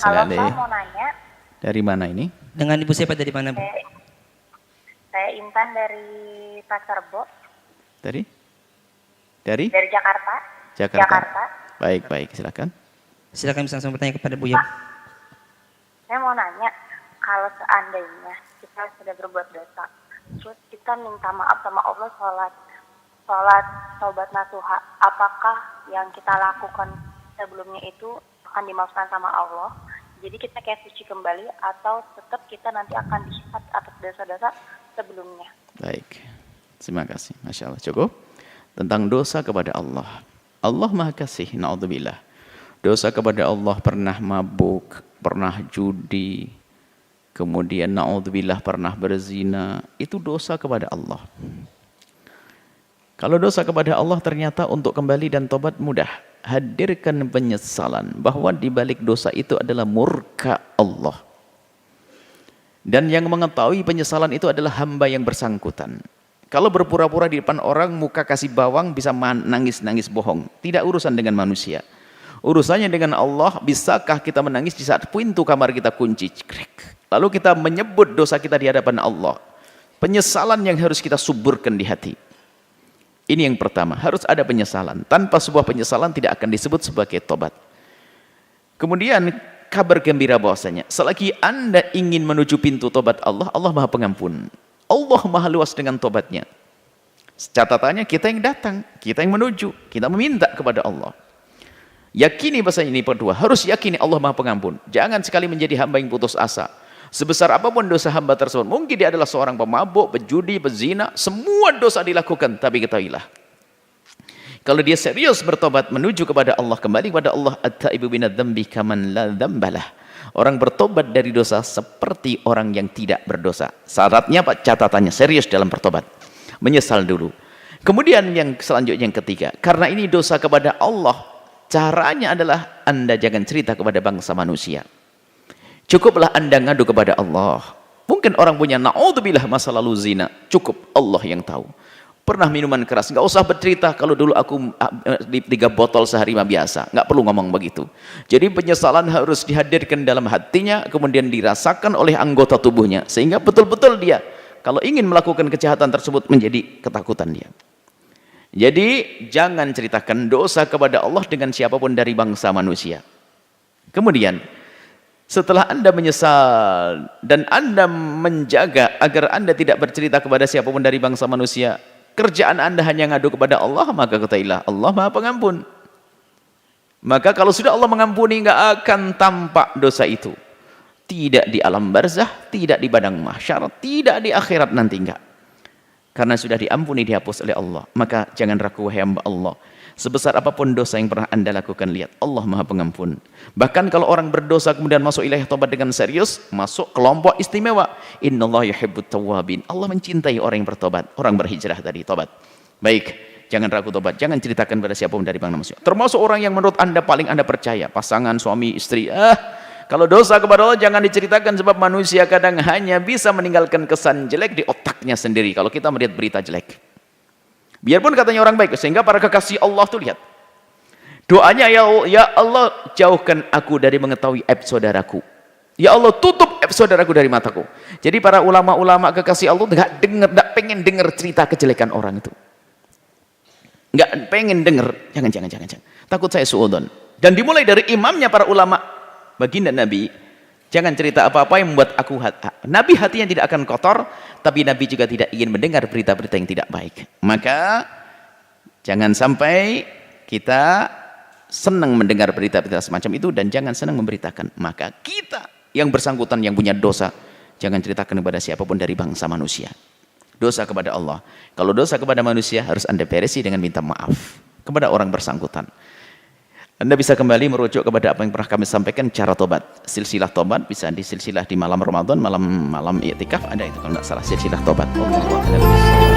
Halo, Saleh. saya mau nanya. Dari mana ini? Dengan ibu siapa dari mana, Bu? Saya Intan dari Pasar Rebo, Dari? Dari? dari Jakarta. Jakarta. Baik, silakan. Silakan bisa langsung bertanya kepada Bu ya. Saya mau nanya, kalau seandainya kita sudah berbuat dosa, terus kita minta maaf sama Allah, sholat taubat nasuha, apakah yang kita lakukan sebelumnya itu akan dimaafkan sama Allah? Jadi kita kayak suci kembali atau tetap kita nanti akan dihisab atas dosa-dosa sebelumnya? Baik. Terima kasih. Masya Allah. Cukup. Tentang dosa kepada Allah. Allah Maha Kasih. Na'udzubillah. Dosa kepada Allah pernah mabuk, pernah judi, kemudian na'udzubillah pernah berzina. Itu dosa kepada Allah. Kalau dosa kepada Allah ternyata untuk kembali dan tobat mudah. Hadirkan penyesalan bahwa di balik dosa itu adalah murka Allah. Dan yang mengetahui penyesalan itu adalah hamba yang bersangkutan. Kalau berpura-pura di depan orang, muka kasih bawang, bisa nangis-nangis bohong. Tidak urusan dengan manusia. Urusannya dengan Allah. Bisakah kita menangis di saat pintu kamar kita kunci? Lalu kita menyebut dosa kita di hadapan Allah. Penyesalan yang harus kita suburkan di hati. Ini yang pertama, harus ada penyesalan. Tanpa sebuah penyesalan tidak akan disebut sebagai tobat. Kemudian kabar gembira bahwasanya selagi Anda ingin menuju pintu tobat Allah, Allah Maha Pengampun. Allah Maha luas dengan tobatnya. Catatannya kita yang datang, kita yang menuju, kita meminta kepada Allah. Yakini bahasa ini kedua, harus yakini Allah Maha Pengampun. Jangan sekali menjadi hamba yang putus asa. Sebesar apapun dosa hamba tersebut, mungkin dia adalah seorang pemabuk, pejudi, pezina, semua dosa dilakukan, tapi ketahuilah, kalau dia serius bertobat menuju kepada Allah, kembali kepada Allah, at-taibu minadz-dzambi kaman la dzambalah. Orang bertobat dari dosa seperti orang yang tidak berdosa. Syaratnya Pak, catatannya serius dalam bertobat. Menyesal dulu. Kemudian yang selanjutnya yang ketiga, karena ini dosa kepada Allah, caranya adalah Anda jangan cerita kepada bangsa manusia. Cukuplah Anda ngadu kepada Allah. Mungkin orang punya na'udzubillah masa lalu zina. Cukup Allah yang tahu. Pernah minuman keras, nggak usah bercerita kalau dulu aku 3 botol sehari mah biasa. Nggak perlu ngomong begitu. Jadi penyesalan harus dihadirkan dalam hatinya, kemudian dirasakan oleh anggota tubuhnya. Sehingga betul-betul dia, kalau ingin melakukan kejahatan tersebut, menjadi ketakutan dia. Jadi jangan ceritakan dosa kepada Allah dengan siapapun dari bangsa manusia. Kemudian, setelah Anda menyesal dan Anda menjaga agar Anda tidak bercerita kepada siapapun dari bangsa manusia, kerjaan Anda hanya ngadu kepada Allah, maka ketahuilah Allah Maha Pengampun. Maka kalau sudah Allah mengampuni, nggak akan tampak dosa itu. Tidak di alam barzah, tidak di padang mahsyar, tidak di akhirat nanti, enggak. Karena sudah diampuni, dihapus oleh Allah. Maka jangan ragu wahai hamba Allah. Sebesar apapun dosa yang pernah Anda lakukan, lihat Allah Maha Pengampun. Bahkan kalau orang berdosa kemudian masuk ilahi tobat dengan serius, masuk kelompok istimewa. Innallaha yuhibbut tawwabin. Allah mencintai orang yang bertobat, orang berhijrah tadi tobat. Baik, jangan ragu tobat, jangan ceritakan pada siapapun dari bangsa manusia. Termasuk orang yang menurut Anda paling Anda percaya, pasangan, suami, istri. Kalau dosa kepada Allah jangan diceritakan, sebab manusia kadang hanya bisa meninggalkan kesan jelek di otaknya sendiri kalau kita melihat berita jelek. Biarpun katanya orang baik, sehingga para kekasih Allah tuh lihat. Doanya, ya Allah, jauhkan aku dari mengetahui aib saudaraku. Ya Allah, tutup aib saudaraku dari mataku. Jadi para ulama-ulama kekasih Allah nggak pengen dengar cerita kejelekan orang itu. Nggak pengen dengar. Jangan. Takut saya suudzon. Dan dimulai dari imamnya para ulama, baginda Nabi. Jangan cerita apa-apa yang membuat aku Nabi hatinya tidak akan kotor, tapi Nabi juga tidak ingin mendengar berita-berita yang tidak baik. Maka jangan sampai kita senang mendengar berita-berita semacam itu dan jangan senang memberitakan. Maka kita yang bersangkutan yang punya dosa, jangan ceritakan kepada siapapun dari bangsa manusia. Dosa kepada Allah. Kalau dosa kepada manusia harus Anda beresi dengan minta maaf kepada orang bersangkutan. Anda bisa kembali merujuk kepada apa yang pernah kami sampaikan, cara tobat. Silsilah tobat bisa di silsilah di malam Ramadan, malam iktikaf ada itu kalau tidak salah, silsilah tobat. Allahu a'lam.